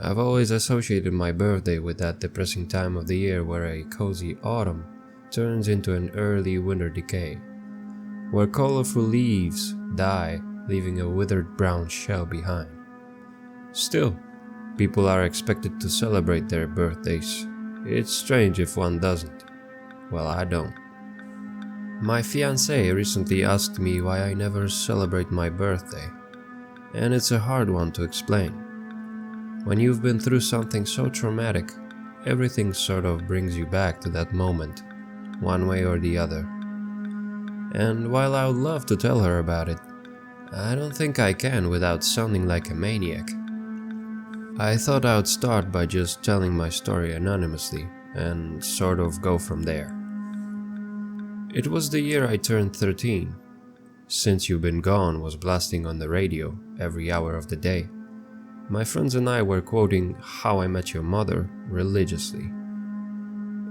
I've always associated my birthday with that depressing time of the year where a cozy autumn turns into an early winter decay, where colorful leaves die, leaving a withered brown shell behind. Still, people are expected to celebrate their birthdays. It's strange if one doesn't. Well, I don't. My fiancée recently asked me why I never celebrate my birthday, and it's a hard one to explain. When you've been through something so traumatic, everything sort of brings you back to that moment, one way or the other. And while I would love to tell her about it, I don't think I can without sounding like a maniac. I thought I would start by just telling my story anonymously and sort of go from there. It was the year I turned 13. Since You've Been Gone was blasting on the radio every hour of the day. My friends and I were quoting How I Met Your Mother religiously.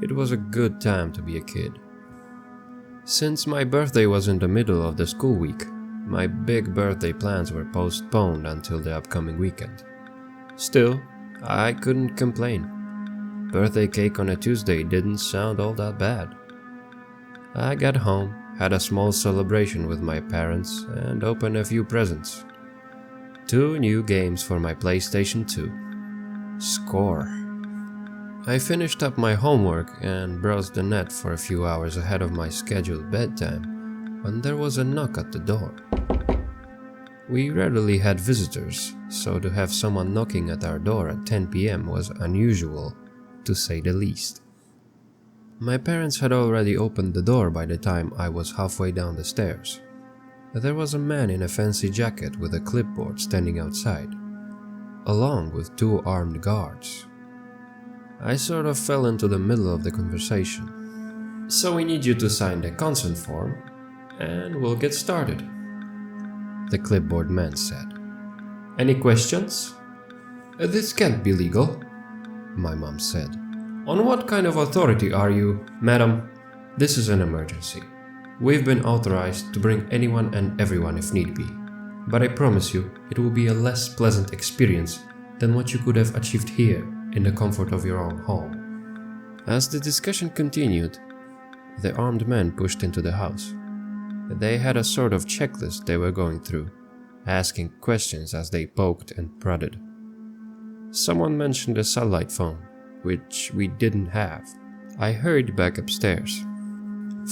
It was a good time to be a kid. Since my birthday was in the middle of the school week, my big birthday plans were postponed until the upcoming weekend. Still, I couldn't complain. Birthday cake on a Tuesday didn't sound all that bad. I got home, had a small celebration with my parents, and opened a few presents. 2 new games for my PlayStation 2. Score. I finished up my homework and browsed the net for a few hours ahead of my scheduled bedtime when there was a knock at the door. We rarely had visitors, so to have someone knocking at our door at 10 p.m. was unusual, to say the least. My parents had already opened the door by the time I was halfway down the stairs. There was a man in a fancy jacket with a clipboard standing outside, along with 2 armed guards. I sort of fell into the middle of the conversation. So we need you to sign the consent form, and we'll get started, the clipboard man said. Any questions? This can't be legal, my mom said. On what kind of authority are you? Madam, this is an emergency. We've been authorized to bring anyone and everyone if need be, but I promise you it will be a less pleasant experience than what you could have achieved here in the comfort of your own home. As the discussion continued, the armed men pushed into the house. They had a sort of checklist they were going through, asking questions as they poked and prodded. Someone mentioned a satellite phone, which we didn't have. I hurried back upstairs.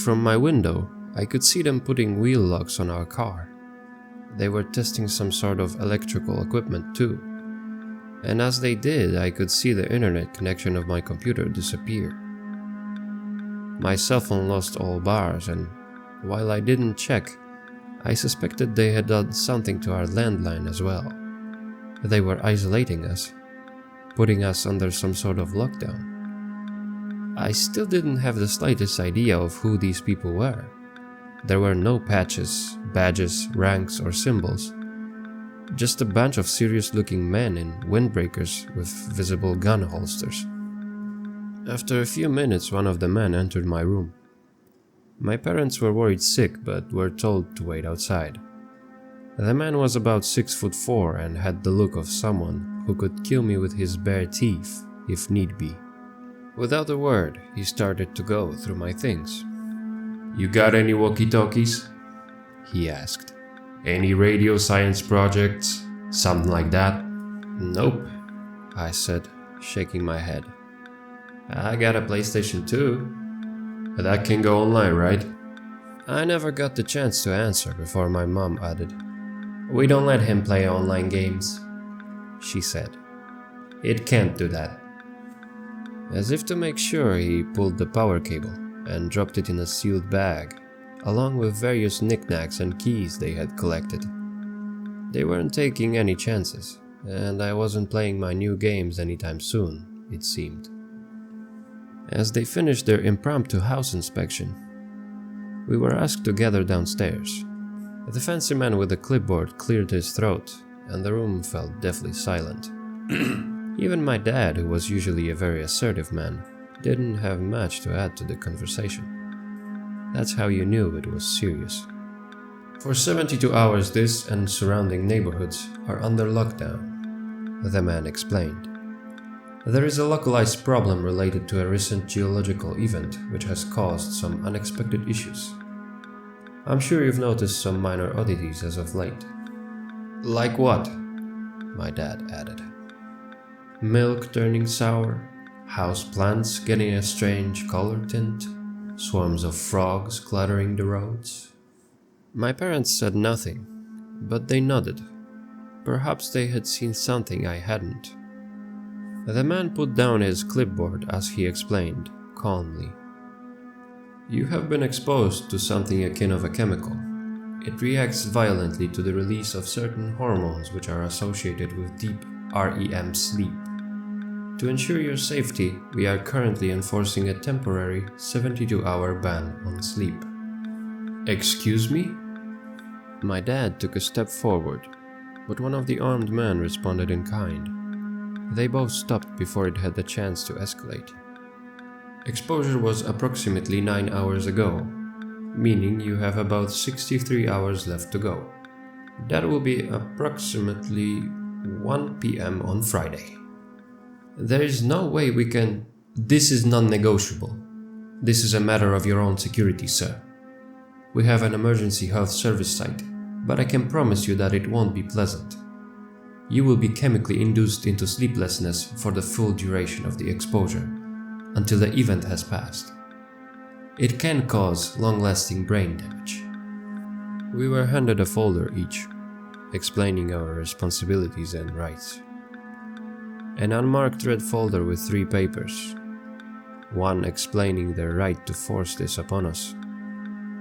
From my window, I could see them putting wheel locks on our car. They were testing some sort of electrical equipment too. And as they did, I could see the internet connection of my computer disappear. My cell phone lost all bars, and while I didn't check, I suspected they had done something to our landline as well. They were isolating us, putting us under some sort of lockdown. I still didn't have the slightest idea of who these people were. There were no patches, badges, ranks, or symbols. Just a bunch of serious-looking men in windbreakers with visible gun holsters. After a few minutes, one of the men entered my room. My parents were worried sick, but were told to wait outside. The man was about 6'4" and had the look of someone who could kill me with his bare teeth, if need be. Without a word, he started to go through my things. You got any walkie-talkies? He asked. Any radio science projects? Something like that? Nope, I said, shaking my head. I got a PlayStation 2. That can go online, right? I never got the chance to answer before my mom added. We don't let him play online games, she said. It can't do that. As if to make sure, he pulled the power cable and dropped it in a sealed bag, along with various knickknacks and keys they had collected. They weren't taking any chances, and I wasn't playing my new games anytime soon, it seemed. As they finished their impromptu house inspection, we were asked to gather downstairs. The fancy man with the clipboard cleared his throat, and the room fell deathly silent. Even my dad, who was usually a very assertive man, didn't have much to add to the conversation. That's how you knew it was serious. For 72 hours, this and surrounding neighborhoods are under lockdown, the man explained. There is a localized problem related to a recent geological event which has caused some unexpected issues. I'm sure you've noticed some minor oddities as of late. Like what? My dad added. Milk turning sour, house plants getting a strange color tint, swarms of frogs cluttering the roads. My parents said nothing, but they nodded. Perhaps they had seen something I hadn't. The man put down his clipboard as he explained, calmly. You have been exposed to something akin of a chemical. It reacts violently to the release of certain hormones which are associated with deep REM sleep. To ensure your safety, we are currently enforcing a temporary 72-hour ban on sleep. Excuse me? My dad took a step forward, but one of the armed men responded in kind. They both stopped before it had the chance to escalate. Exposure was approximately 9 hours ago, meaning you have about 63 hours left to go. That will be approximately 1 p.m. on Friday. There is no way we can... This is non-negotiable. This is a matter of your own security, sir. We have an emergency health service site, but I can promise you that it won't be pleasant. You will be chemically induced into sleeplessness for the full duration of the exposure, until the event has passed. It can cause long-lasting brain damage. We were handed a folder each, explaining our responsibilities and rights. An unmarked red folder with 3 papers. One explaining their right to force this upon us.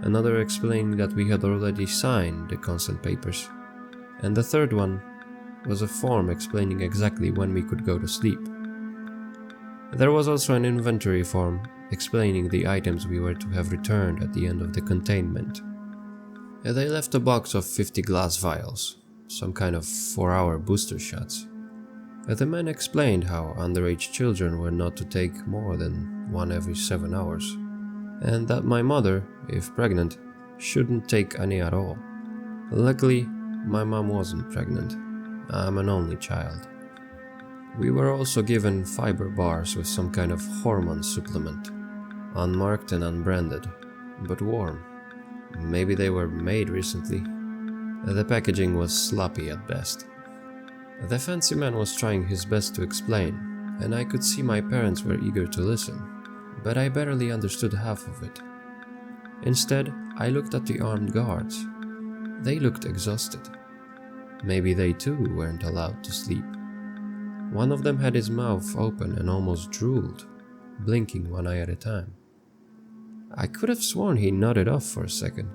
Another explaining that we had already signed the consent papers. And the third one was a form explaining exactly when we could go to sleep. There was also an inventory form explaining the items we were to have returned at the end of the containment. They left a box of 50 glass vials, some kind of 4-hour booster shots. The man explained how underage children were not to take more than one every 7 hours, and that my mother, if pregnant, shouldn't take any at all. Luckily, my mom wasn't pregnant. I'm an only child. We were also given fiber bars with some kind of hormone supplement, unmarked and unbranded, but warm. Maybe they were made recently. The packaging was sloppy at best. The fancy man was trying his best to explain, and I could see my parents were eager to listen, but I barely understood half of it. Instead, I looked at the armed guards. They looked exhausted. Maybe they too weren't allowed to sleep. One of them had his mouth open and almost drooled, blinking one eye at a time. I could have sworn he nodded off for a second,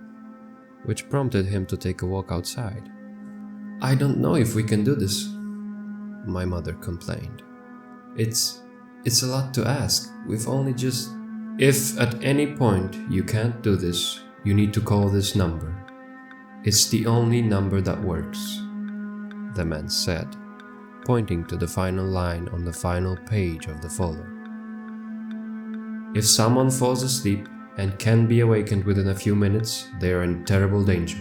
which prompted him to take a walk outside. I don't know if we can do this, my mother complained. It's a lot to ask. We've only just... If at any point you can't do this, you need to call this number. It's the only number that works, the man said, pointing to the final line on the final page of the folder. If someone falls asleep and can be awakened within a few minutes, they are in terrible danger.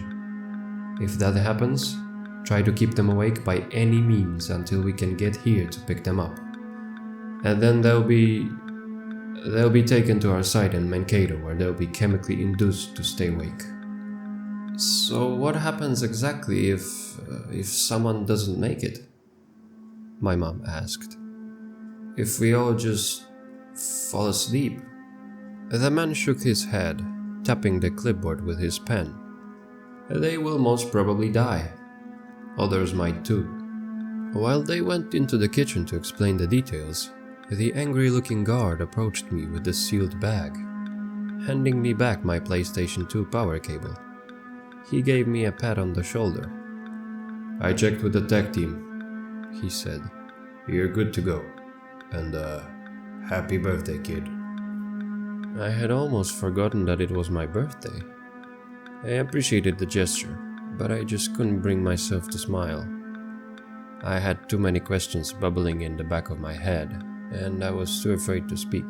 If that happens, try to keep them awake by any means until we can get here to pick them up. And then they'll be taken to our site in Mankato, where they'll be chemically induced to stay awake. So what happens exactly if someone doesn't make it? My mom asked. If we all just fall asleep? The man shook his head, tapping the clipboard with his pen. They will most probably die. Others might too. While they went into the kitchen to explain the details, the angry-looking guard approached me with the sealed bag, handing me back my PlayStation 2 power cable. He gave me a pat on the shoulder. I checked with the tech team, he said. You're good to go. And happy birthday, kid. I had almost forgotten that it was my birthday. I appreciated the gesture, but I just couldn't bring myself to smile. I had too many questions bubbling in the back of my head, and I was too afraid to speak.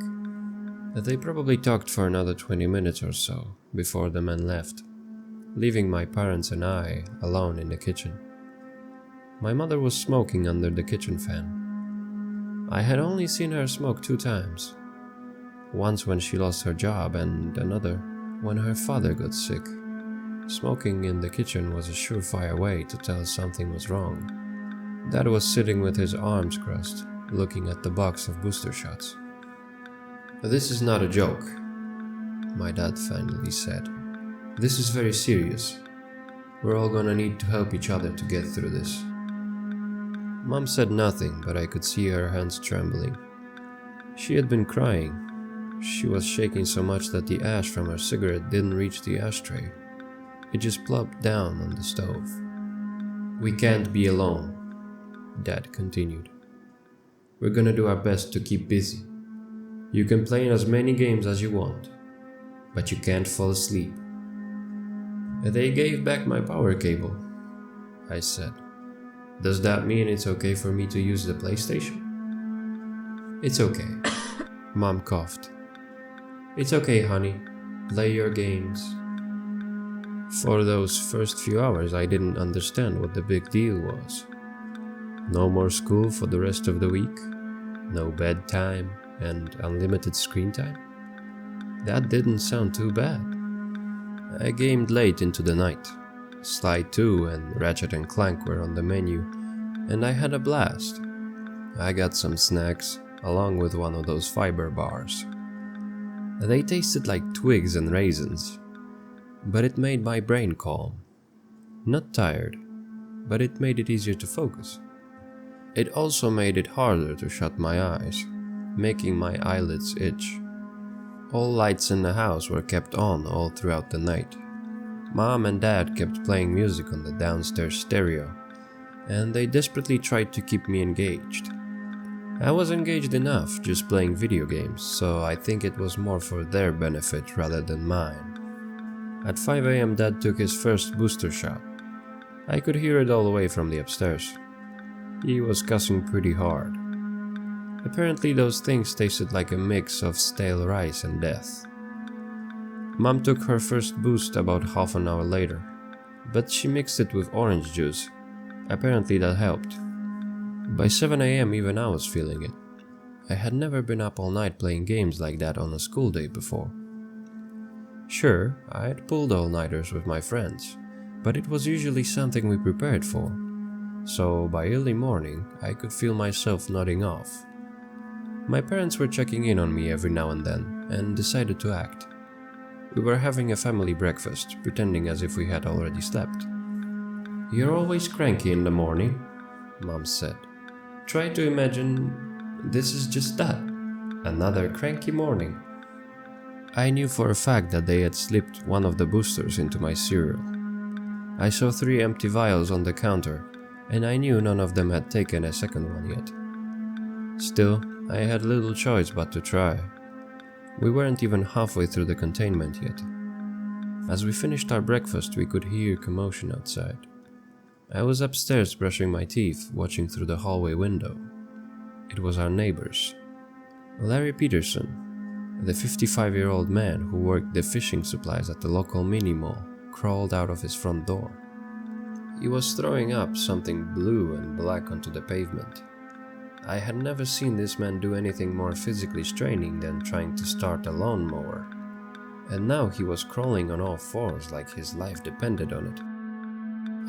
They probably talked for another 20 minutes or so before the man left, leaving my parents and I alone in the kitchen. My mother was smoking under the kitchen fan. I had only seen her smoke 2 times. Once when she lost her job and another when her father got sick. Smoking in the kitchen was a surefire way to tell something was wrong. Dad was sitting with his arms crossed, looking at the box of booster shots. "This is not a joke," my dad finally said. "This is very serious. We're all gonna need to help each other to get through this." Mom said nothing, but I could see her hands trembling. She had been crying. She was shaking so much that the ash from her cigarette didn't reach the ashtray. It just plopped down on the stove. "We can't be alone," Dad continued. "We're gonna do our best to keep busy. You can play as many games as you want, but you can't fall asleep." "They gave back my power cable," I said. "Does that mean it's okay for me to use the PlayStation?" "It's okay," Mom coughed. "It's okay, honey. Play your games." For those first few hours, I didn't understand what the big deal was. No more school for the rest of the week, no bedtime, and unlimited screen time. That didn't sound too bad. I gamed late into the night. Sly 2 and Ratchet and Clank were on the menu, and I had a blast. I got some snacks, along with one of those fiber bars. They tasted like twigs and raisins, but it made my brain calm. Not tired, but it made it easier to focus. It also made it harder to shut my eyes, making my eyelids itch. All lights in the house were kept on all throughout the night. Mom and Dad kept playing music on the downstairs stereo, and they desperately tried to keep me engaged. I was engaged enough just playing video games, so I think it was more for their benefit rather than mine. At 5 a.m. Dad took his first booster shot. I could hear it all the way from the upstairs. He was cussing pretty hard. Apparently those things tasted like a mix of stale rice and death. Mom took her first boost about half an hour later, but she mixed it with orange juice. Apparently that helped. By 7 a.m. even I was feeling it. I had never been up all night playing games like that on a school day before. Sure, I had pulled all-nighters with my friends, but it was usually something we prepared for. So by early morning, I could feel myself nodding off. My parents were checking in on me every now and then, and decided to act. We were having a family breakfast, pretending as if we had already slept. "You're always cranky in the morning," Mom said. "Try to imagine this is just that, another cranky morning." I knew for a fact that they had slipped one of the boosters into my cereal. I saw 3 empty vials on the counter, and I knew none of them had taken a second one yet. Still, I had little choice but to try. We weren't even halfway through the containment yet. As we finished our breakfast, we could hear commotion outside. I was upstairs brushing my teeth, watching through the hallway window. It was our neighbors. Larry Peterson, the 55-year-old man who worked the fishing supplies at the local mini-mall, crawled out of his front door. He was throwing up something blue and black onto the pavement. I had never seen this man do anything more physically straining than trying to start a lawnmower. And now he was crawling on all fours like his life depended on it.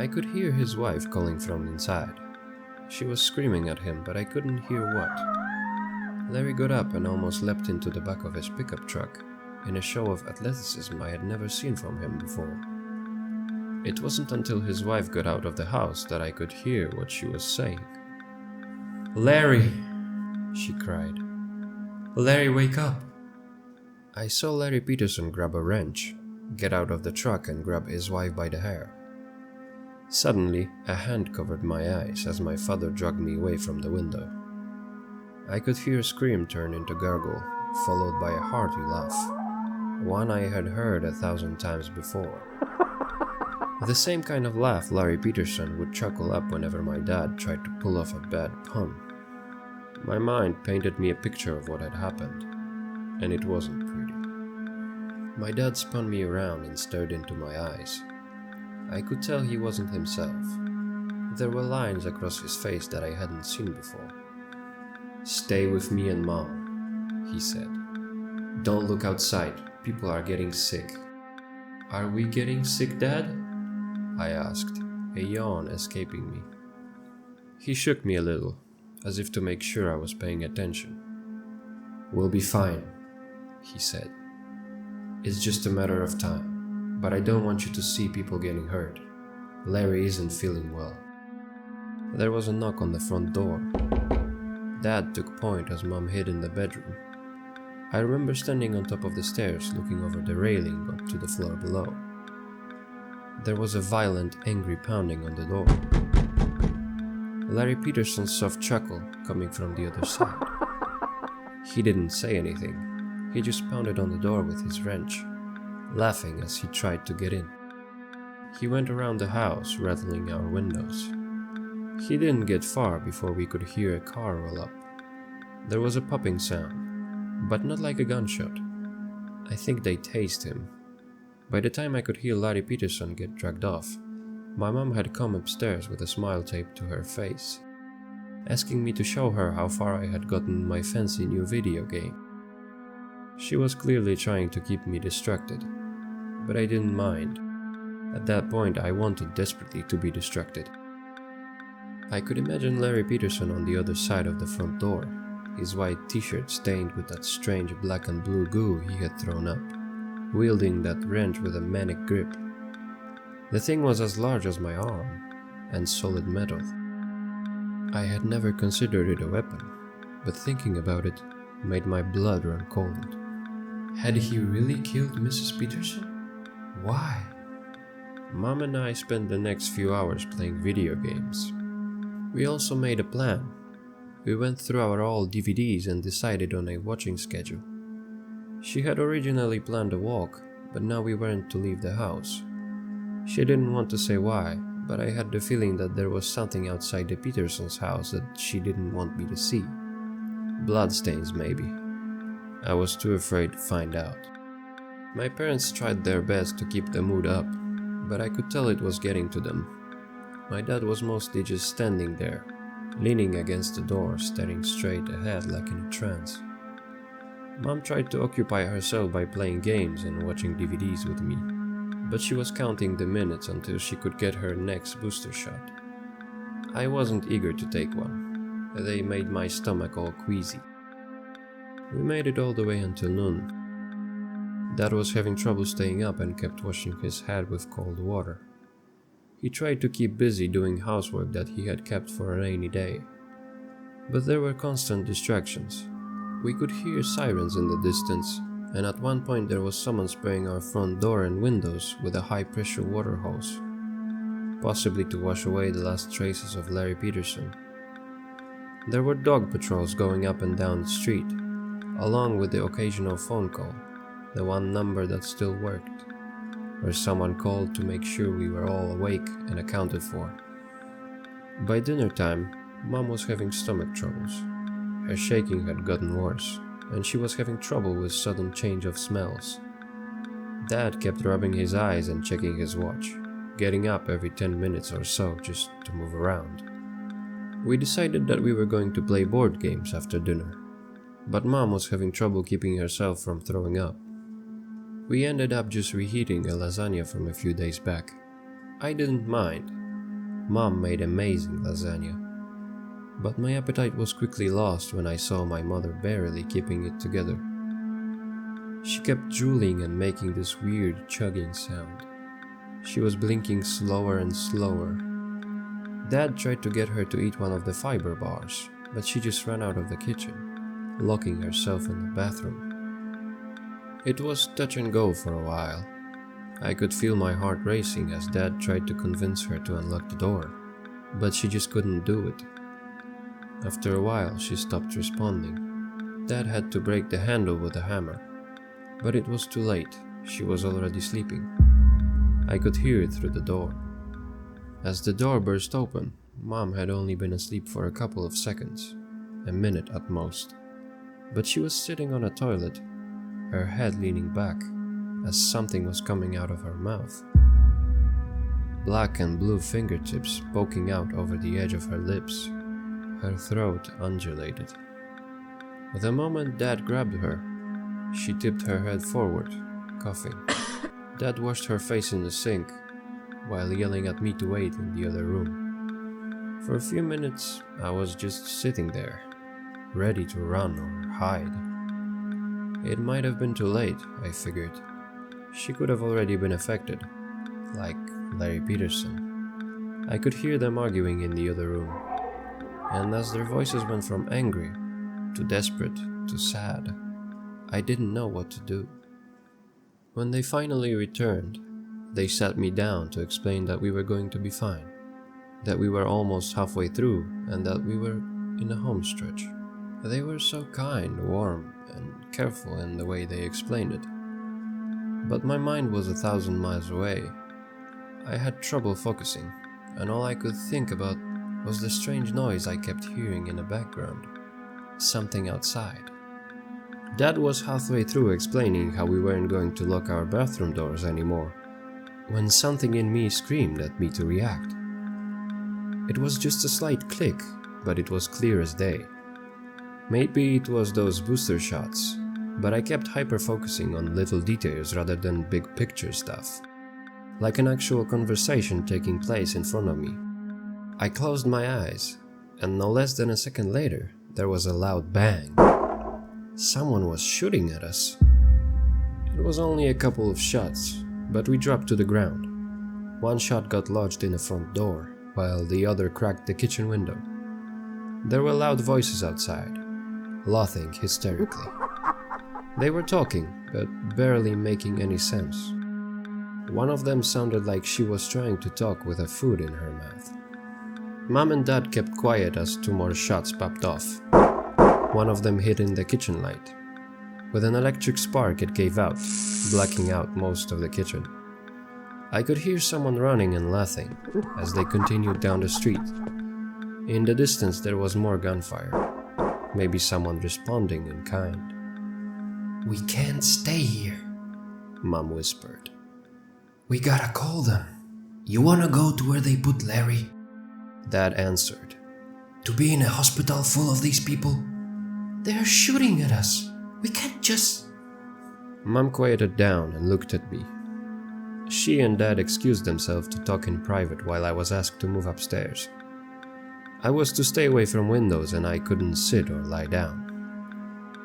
I could hear his wife calling from inside. She was screaming at him, but I couldn't hear what. Larry got up and almost leapt into the back of his pickup truck, in a show of athleticism I had never seen from him before. It wasn't until his wife got out of the house that I could hear what she was saying. "Larry!" she cried. "Larry, wake up!" I saw Larry Peterson grab a wrench, get out of the truck and grab his wife by the hair. Suddenly, a hand covered my eyes as my father dragged me away from the window. I could hear a scream turn into gurgle, followed by a hearty laugh, one I had heard 1,000 times before. The same kind of laugh Larry Peterson would chuckle up whenever my dad tried to pull off a bad pun. My mind painted me a picture of what had happened, and it wasn't pretty. My dad spun me around and stared into my eyes. I could tell he wasn't himself. There were lines across his face that I hadn't seen before. "Stay with me and Mom," he said. "Don't look outside, people are getting sick." "Are we getting sick, Dad?" I asked, a yawn escaping me. He shook me a little, as if to make sure I was paying attention. "We'll be fine," he said. "It's just a matter of time, but I don't want you to see people getting hurt. Larry isn't feeling well." There was a knock on the front door. Dad took point as Mom hid in the bedroom. I remember standing on top of the stairs looking over the railing up to the floor below. There was a violent, angry pounding on the door. Larry Peterson's soft chuckle coming from the other side. He didn't say anything. He just pounded on the door with his wrench, laughing as he tried to get in. He went around the house, rattling our windows. He didn't get far before we could hear a car roll up. There was a popping sound, but not like a gunshot. I think they tased him. By the time I could hear Larry Peterson get dragged off, my mom had come upstairs with a smile taped to her face, asking me to show her how far I had gotten in my fancy new video game. She was clearly trying to keep me distracted, but I didn't mind. At that point, I wanted desperately to be distracted. I could imagine Larry Peterson on the other side of the front door, his white t-shirt stained with that strange black and blue goo he had thrown up, wielding that wrench with a manic grip. The thing was as large as my arm, and solid metal. I had never considered it a weapon, but thinking about it made my blood run cold. Had he really killed Mrs. Peterson? Why? Mom and I spent the next few hours playing video games. We also made a plan. We went through our old DVDs and decided on a watching schedule. She had originally planned a walk, but now we weren't to leave the house. She didn't want to say why, but I had the feeling that there was something outside the Petersons' house that she didn't want me to see. Bloodstains, maybe. I was too afraid to find out. My parents tried their best to keep the mood up, but I could tell it was getting to them. My dad was mostly just standing there, leaning against the door, staring straight ahead like in a trance. Mom tried to occupy herself by playing games and watching DVDs with me, but she was counting the minutes until she could get her next booster shot. I wasn't eager to take one. They made my stomach all queasy. We made it all the way until noon. Dad was having trouble staying up and kept washing his head with cold water. He tried to keep busy doing housework that he had kept for a rainy day. But there were constant distractions. We could hear sirens in the distance, and at one point there was someone spraying our front door and windows with a high-pressure water hose, possibly to wash away the last traces of Larry Peterson. There were dog patrols going up and down the street, along with the occasional phone call, the one number that still worked, where someone called to make sure we were all awake and accounted for. By dinner time, Mom was having stomach troubles. Her shaking had gotten worse, and she was having trouble with sudden change of smells. Dad kept rubbing his eyes and checking his watch, getting up every 10 minutes or so just to move around. We decided that we were going to play board games after dinner, but Mom was having trouble keeping herself from throwing up. We ended up just reheating a lasagna from a few days back. I didn't mind. Mom made amazing lasagna. But my appetite was quickly lost when I saw my mother barely keeping it together. She kept drooling and making this weird chugging sound. She was blinking slower and slower. Dad tried to get her to eat one of the fiber bars, but she just ran out of the kitchen, locking herself in the bathroom. It was touch and go for a while. I could feel my heart racing as Dad tried to convince her to unlock the door, but she just couldn't do it. After a while, she stopped responding. Dad had to break the handle with a hammer, but it was too late. She was already sleeping. I could hear it through the door. As the door burst open, Mom had only been asleep for a couple of seconds, a minute at most, but she was sitting on a toilet, her head leaning back, as something was coming out of her mouth. Black and blue fingertips poking out over the edge of her lips. Her throat undulated. The moment Dad grabbed her, she tipped her head forward, coughing. Dad washed her face in the sink, while yelling at me to wait in the other room. For a few minutes, I was just sitting there, ready to run or hide. It might have been too late, I figured. She could have already been affected, like Larry Peterson. I could hear them arguing in the other room, and as their voices went from angry to desperate to sad, I didn't know what to do. When they finally returned, they sat me down to explain that we were going to be fine, that we were almost halfway through, and that we were in a home stretch. They were so kind, warm, and careful in the way they explained it. But my mind was 1,000 miles away. I had trouble focusing, and all I could think about was the strange noise I kept hearing in the background. Something outside. Dad was halfway through explaining how we weren't going to lock our bathroom doors anymore, when something in me screamed at me to react. It was just a slight click, but it was clear as day. Maybe it was those booster shots, but I kept hyper-focusing on little details rather than big picture stuff, like an actual conversation taking place in front of me. I closed my eyes, and no less than a second later, there was a loud bang. Someone was shooting at us. It was only a couple of shots, but we dropped to the ground. One shot got lodged in the front door, while the other cracked the kitchen window. There were loud voices outside, laughing hysterically. They were talking, but barely making any sense. One of them sounded like she was trying to talk with a food in her mouth. Mom and Dad kept quiet as 2 more shots popped off. One of them hit in the kitchen light. With an electric spark, it gave out, blacking out most of the kitchen. I could hear someone running and laughing as they continued down the street. In the distance, there was more gunfire. Maybe someone responding in kind. "We can't stay here," Mom whispered. "We gotta call them. You wanna go to where they put Larry?" Dad answered. "To be in a hospital full of these people? They're shooting at us. We can't just..." Mom quieted down and looked at me. She and Dad excused themselves to talk in private while I was asked to move upstairs. I was to stay away from windows and I couldn't sit or lie down.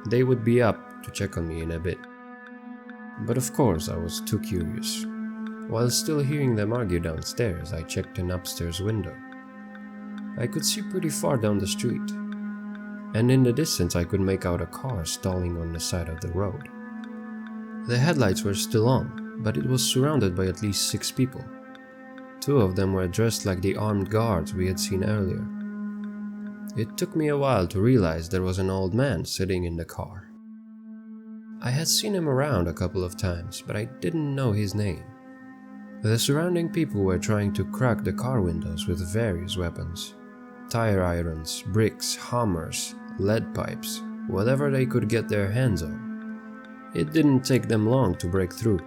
They would be up to check on me in a bit. But of course I was too curious. While still hearing them argue downstairs, I checked an upstairs window. I could see pretty far down the street, and in the distance I could make out a car stalling on the side of the road. The headlights were still on, but it was surrounded by at least 6 people. 2 of them were dressed like the armed guards we had seen earlier. It took me a while to realize there was an old man sitting in the car. I had seen him around a couple of times, but I didn't know his name. The surrounding people were trying to crack the car windows with various weapons. Tire irons, bricks, hammers, lead pipes, whatever they could get their hands on. It didn't take them long to break through.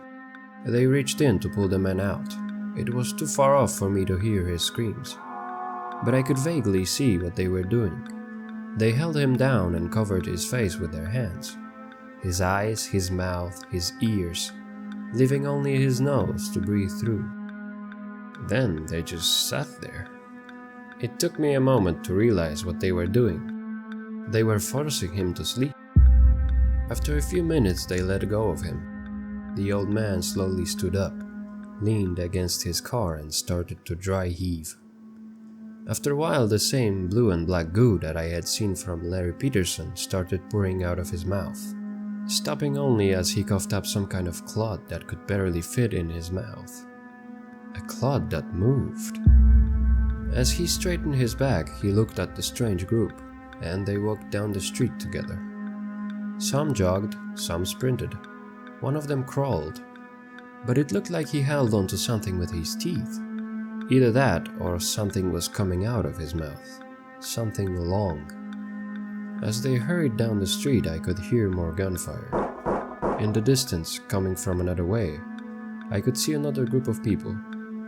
They reached in to pull the man out. It was too far off for me to hear his screams, but I could vaguely see what they were doing. They held him down and covered his face with their hands. His eyes, his mouth, his ears, leaving only his nose to breathe through. Then they just sat there. It took me a moment to realize what they were doing. They were forcing him to sleep. After a few minutes, they let go of him. The old man slowly stood up, leaned against his car, and started to dry heave. After a while, the same blue and black goo that I had seen from Larry Peterson started pouring out of his mouth, stopping only as he coughed up some kind of clot that could barely fit in his mouth. A clot that moved. As he straightened his back, he looked at the strange group, and they walked down the street together. Some jogged, some sprinted. One of them crawled, but it looked like he held onto something with his teeth. Either that, or something was coming out of his mouth. Something long. As they hurried down the street, I could hear more gunfire. In the distance, coming from another way, I could see another group of people,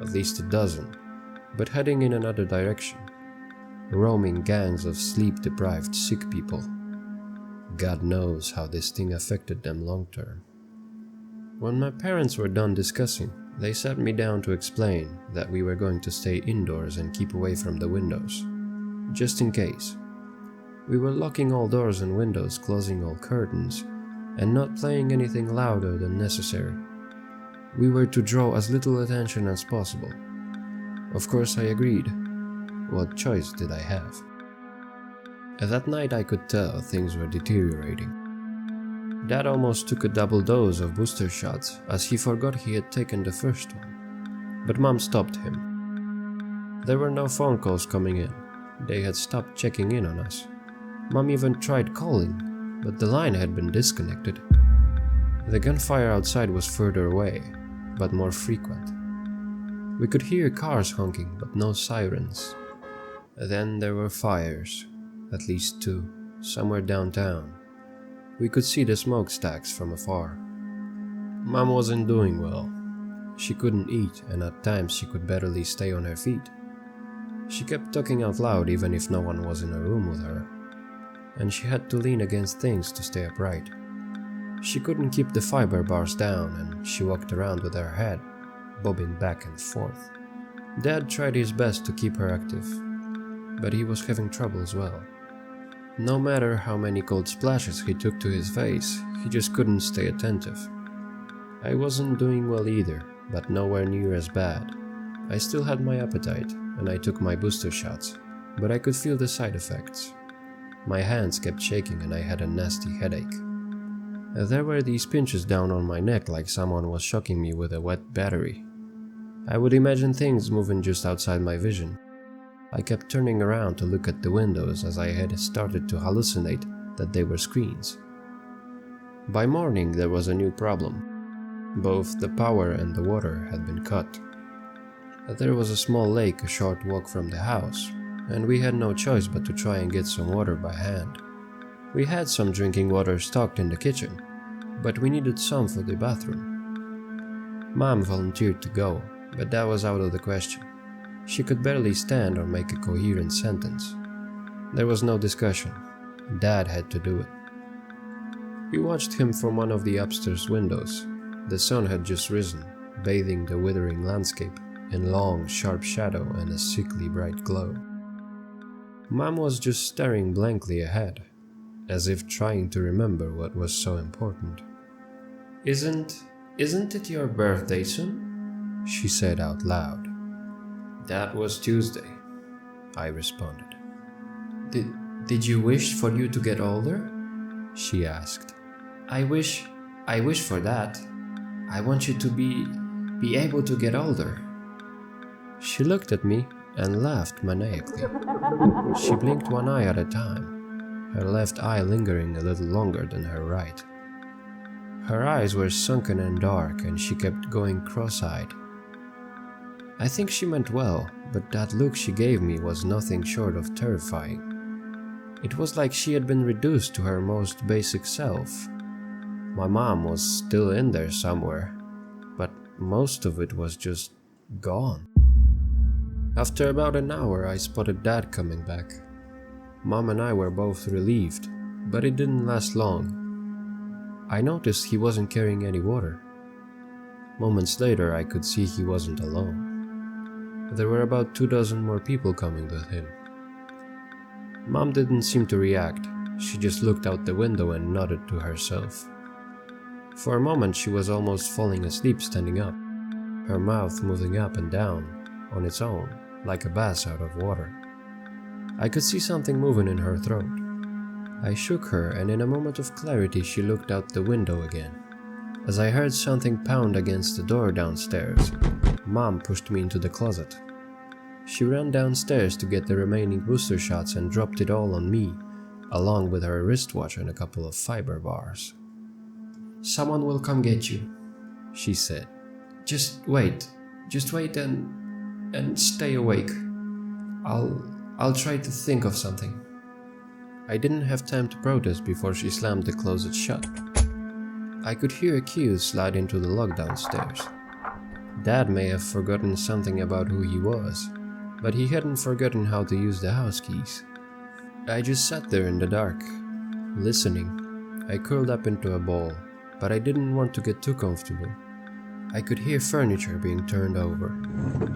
at least a dozen, but heading in another direction. Roaming gangs of sleep-deprived sick people. God knows how this thing affected them long term. When my parents were done discussing, they sat me down to explain that we were going to stay indoors and keep away from the windows, just in case. We were locking all doors and windows, closing all curtains, and not playing anything louder than necessary. We were to draw as little attention as possible. Of course, I agreed. What choice did I have? That night I could tell things were deteriorating. Dad almost took a double dose of booster shots as he forgot he had taken the first one, but Mom stopped him. There were no phone calls coming in. They had stopped checking in on us. Mom even tried calling, but the line had been disconnected. The gunfire outside was further away, but more frequent. We could hear cars honking, but no sirens. Then there were fires, at least 2, somewhere downtown. We could see the smokestacks from afar. Mom wasn't doing well. She couldn't eat, and at times she could barely stay on her feet. She kept talking out loud even if no one was in a room with her, and she had to lean against things to stay upright. She couldn't keep the fiber bars down, and she walked around with her head bobbing back and forth. Dad tried his best to keep her active, but he was having trouble as well. No matter how many cold splashes he took to his face, he just couldn't stay attentive. I wasn't doing well either, but nowhere near as bad. I still had my appetite, and I took my booster shots, but I could feel the side effects. My hands kept shaking and I had a nasty headache. There were these pinches down on my neck like someone was shocking me with a wet battery. I would imagine things moving just outside my vision. I kept turning around to look at the windows as I had started to hallucinate that they were screens. By morning there was a new problem. Both the power and the water had been cut. There was a small lake a short walk from the house, and we had no choice but to try and get some water by hand. We had some drinking water stocked in the kitchen, but we needed some for the bathroom. Mom volunteered to go, but that was out of the question. She could barely stand or make a coherent sentence. There was no discussion. Dad had to do it. We watched him from one of the upstairs windows. The sun had just risen, bathing the withering landscape in long, sharp shadow and a sickly bright glow. Mom was just staring blankly ahead, as if trying to remember what was so important. Isn't it your birthday soon?" she said out loud. "That was Tuesday," I responded. Did you wish for you to get older?" she asked. I wish for that. I want you to be able to get older." She looked at me and laughed maniacally. She blinked one eye at a time, her left eye lingering a little longer than her right. Her eyes were sunken and dark, and she kept going cross-eyed. I think she meant well, but that look she gave me was nothing short of terrifying. It was like she had been reduced to her most basic self. My mom was still in there somewhere, but most of it was just gone. After about an hour, I spotted Dad coming back. Mom and I were both relieved, but it didn't last long. I noticed he wasn't carrying any water. Moments later, I could see he wasn't alone. There were about 24 more people coming with him. Mom didn't seem to react. She just looked out the window and nodded to herself. For a moment, she was almost falling asleep standing up, her mouth moving up and down on its own, like a bass out of water. I could see something moving in her throat. I shook her, and in a moment of clarity she looked out the window again. As I heard something pound against the door downstairs, Mom pushed me into the closet. She ran downstairs to get the remaining booster shots and dropped it all on me, along with her wristwatch and a couple of fiber bars. "Someone will come get you," she said. Just wait and stay awake. I'll try to think of something." I didn't have time to protest before she slammed the closet shut. I could hear a key slide into the lock downstairs. Dad may have forgotten something about who he was, but he hadn't forgotten how to use the house keys. I just sat there in the dark, listening, I curled up into a ball, but I didn't want to get too comfortable. I could hear furniture being turned over,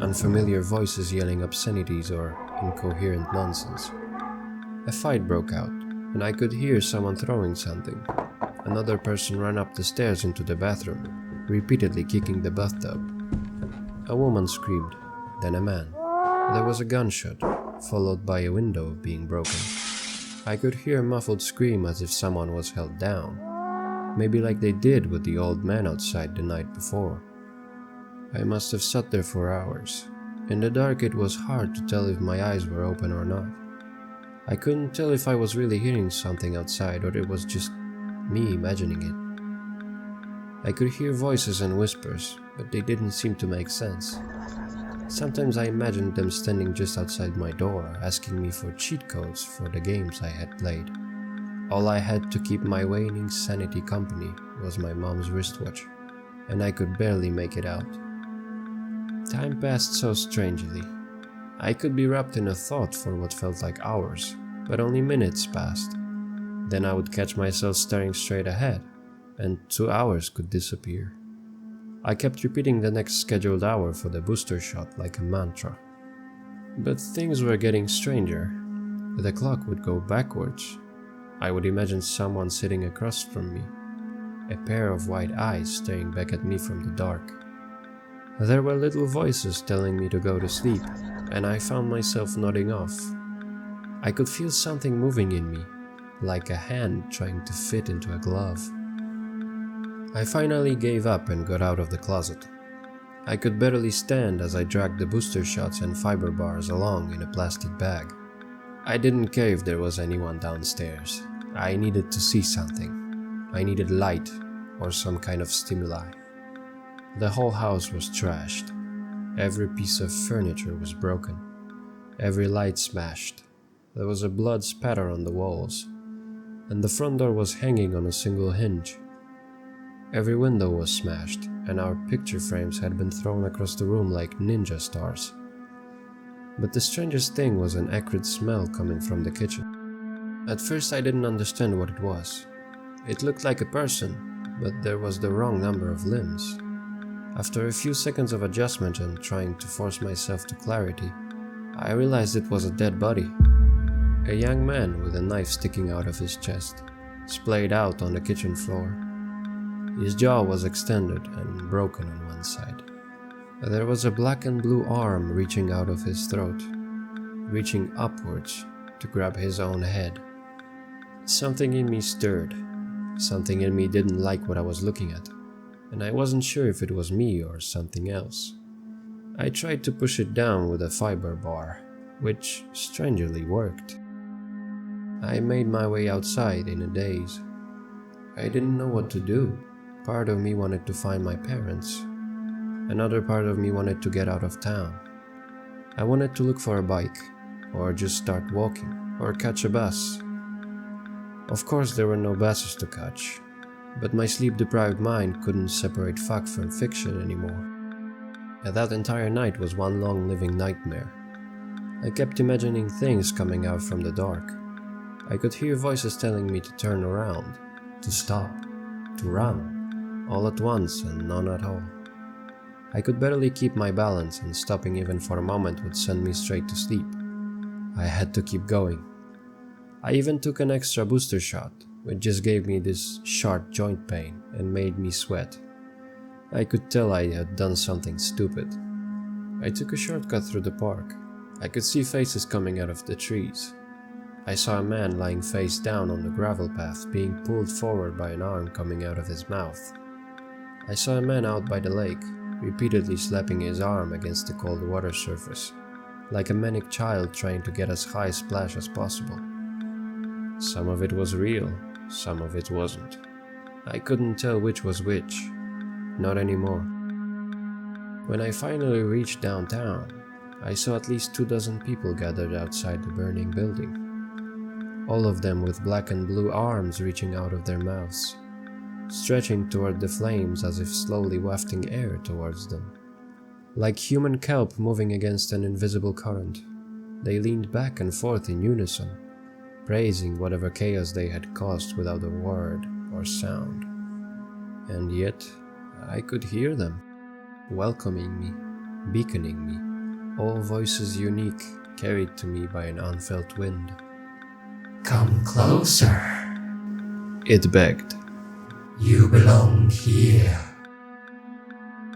unfamiliar voices yelling obscenities or incoherent nonsense. A fight broke out, and I could hear someone throwing something. Another person ran up the stairs into the bathroom, repeatedly kicking the bathtub. A woman screamed, then a man. There was a gunshot, followed by a window being broken. I could hear a muffled scream as if someone was held down, maybe like they did with the old man outside the night before. I must have sat there for hours. In the dark it was hard to tell if my eyes were open or not. I couldn't tell if I was really hearing something outside or it was just me imagining it. I could hear voices and whispers, but they didn't seem to make sense. Sometimes I imagined them standing just outside my door, asking me for cheat codes for the games I had played. All I had to keep my waning sanity company was my mom's wristwatch, and I could barely make it out. Time passed so strangely. I could be wrapped in a thought for what felt like hours, but only minutes passed. Then I would catch myself staring straight ahead, and 2 hours could disappear. I kept repeating the next scheduled hour for the booster shot like a mantra. But things were getting stranger. The clock would go backwards. I would imagine someone sitting across from me, a pair of white eyes staring back at me from the dark. There were little voices telling me to go to sleep, and I found myself nodding off. I could feel something moving in me, like a hand trying to fit into a glove. I finally gave up and got out of the closet. I could barely stand as I dragged the booster shots and fiber bars along in a plastic bag. I didn't care if there was anyone downstairs. I needed to see something. I needed light or some kind of stimuli. The whole house was trashed. Every piece of furniture was broken. Every light smashed. There was a blood spatter on the walls, and the front door was hanging on a single hinge. Every window was smashed, and our picture frames had been thrown across the room like ninja stars. But the strangest thing was an acrid smell coming from the kitchen. At first I didn't understand what it was. It looked like a person, but there was the wrong number of limbs. After a few seconds of adjustment and trying to force myself to clarity, I realized it was a dead body. A young man with a knife sticking out of his chest, splayed out on the kitchen floor. His jaw was extended and broken on one side. There was a black and blue arm reaching out of his throat, reaching upwards to grab his own head. Something in me stirred. Something in me didn't like what I was looking at, and I wasn't sure if it was me or something else. I tried to push it down with a fiber bar, which strangely worked. I made my way outside in a daze. I didn't know what to do. Part of me wanted to find my parents. Another part of me wanted to get out of town. I wanted to look for a bike, or just start walking, or catch a bus. Of course there were no buses to catch, but my sleep-deprived mind couldn't separate fact from fiction anymore. And that entire night was one long living nightmare. I kept imagining things coming out from the dark. I could hear voices telling me to turn around, to stop, to run, all at once and none at all. I could barely keep my balance, and stopping even for a moment would send me straight to sleep. I had to keep going. I even took an extra booster shot, which just gave me this sharp joint pain and made me sweat. I could tell I had done something stupid. I took a shortcut through the park. I could see faces coming out of the trees. I saw a man lying face down on the gravel path being pulled forward by an arm coming out of his mouth. I saw a man out by the lake, repeatedly slapping his arm against the cold water surface, like a manic child trying to get as high a splash as possible. Some of it was real, some of it wasn't. I couldn't tell which was which. Not anymore. When I finally reached downtown, I saw at least 24 people gathered outside the burning building. All of them with black and blue arms reaching out of their mouths, stretching toward the flames as if slowly wafting air towards them. Like human kelp moving against an invisible current, they leaned back and forth in unison, praising whatever chaos they had caused without a word or sound. And yet, I could hear them, welcoming me, beckoning me, all voices unique, carried to me by an unfelt wind. Come closer. It begged. You belong here.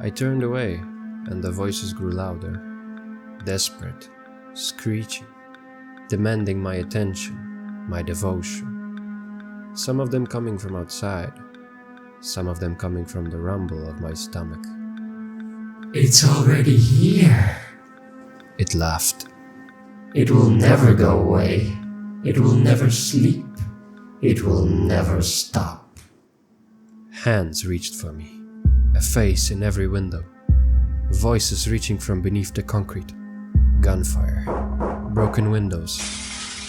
I turned away, and the voices grew louder, desperate, screeching, demanding my attention, my devotion. Some of them coming from outside, some of them coming from the rumble of my stomach. It's already here. It laughed. It will never go away. It will never sleep. It will never stop. Hands reached for me, a face in every window, voices reaching from beneath the concrete, gunfire, broken windows,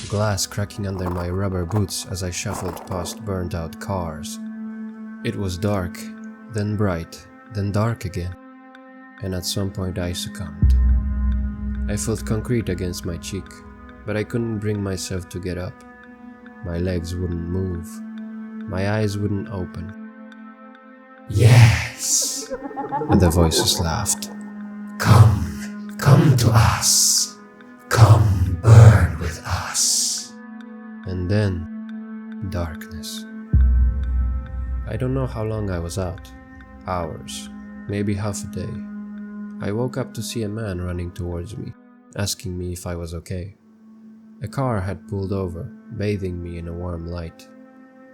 glass cracking under my rubber boots as I shuffled past burnt-out cars. It was dark, then bright, then dark again, and at some point I succumbed. I felt concrete against my cheek, but I couldn't bring myself to get up. My legs wouldn't move. My eyes wouldn't open. Yes. And the voices laughed. Come to us. Come burn with us. And then, darkness. I don't know how long I was out. Hours, maybe half a day. I woke up to see a man running towards me, asking me if I was okay. A car had pulled over, bathing me in a warm light.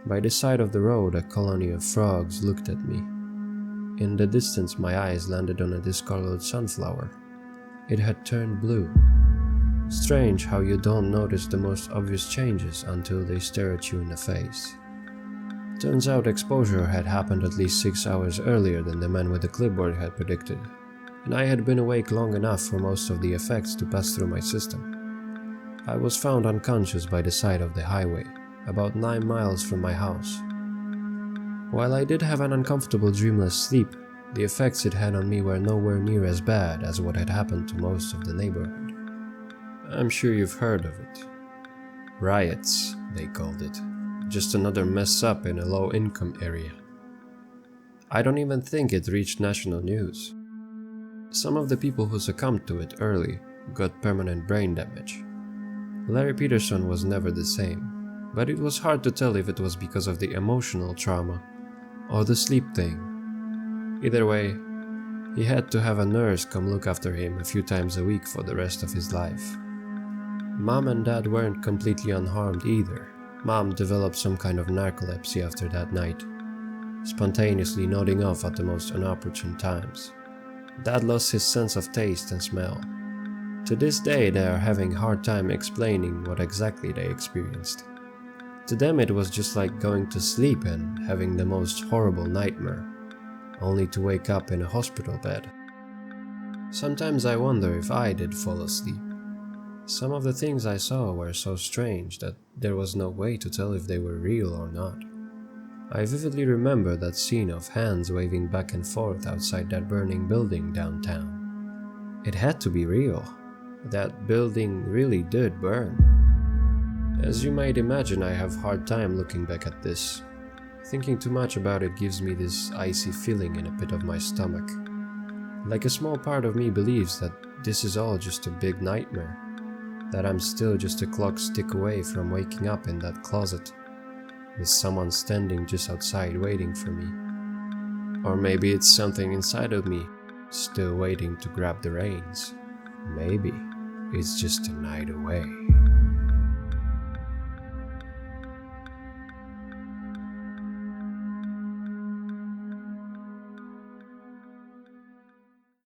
By the side of the road, a colony of frogs looked at me. In the distance, my eyes landed on a discolored sunflower. It had turned blue. Strange how you don't notice the most obvious changes until they stare at you in the face. Turns out exposure had happened at least 6 hours earlier than the man with the clipboard had predicted, and I had been awake long enough for most of the effects to pass through my system. I was found unconscious by the side of the highway, about 9 miles from my house. While I did have an uncomfortable dreamless sleep, the effects it had on me were nowhere near as bad as what had happened to most of the neighborhood. I'm sure you've heard of it. Riots, they called it. Just another mess up in a low-income area. I don't even think it reached national news. Some of the people who succumbed to it early got permanent brain damage. Larry Peterson was never the same, but it was hard to tell if it was because of the emotional trauma or the sleep thing. Either way, he had to have a nurse come look after him a few times a week for the rest of his life. Mom and Dad weren't completely unharmed either. Mom developed some kind of narcolepsy after that night, spontaneously nodding off at the most inopportune times. Dad lost his sense of taste and smell. To this day, they are having a hard time explaining what exactly they experienced. To them, it was just like going to sleep and having the most horrible nightmare, only to wake up in a hospital bed. Sometimes I wonder if I did fall asleep. Some of the things I saw were so strange that there was no way to tell if they were real or not. I vividly remember that scene of hands waving back and forth outside that burning building downtown. It had to be real. That building really did burn. As you might imagine, I have a hard time looking back at this. Thinking too much about it gives me this icy feeling in a pit of my stomach. Like a small part of me believes that this is all just a big nightmare. That I'm still just a clock's tick away from waking up in that closet, with someone standing just outside waiting for me. Or maybe it's something inside of me, still waiting to grab the reins. Maybe it's just a night away.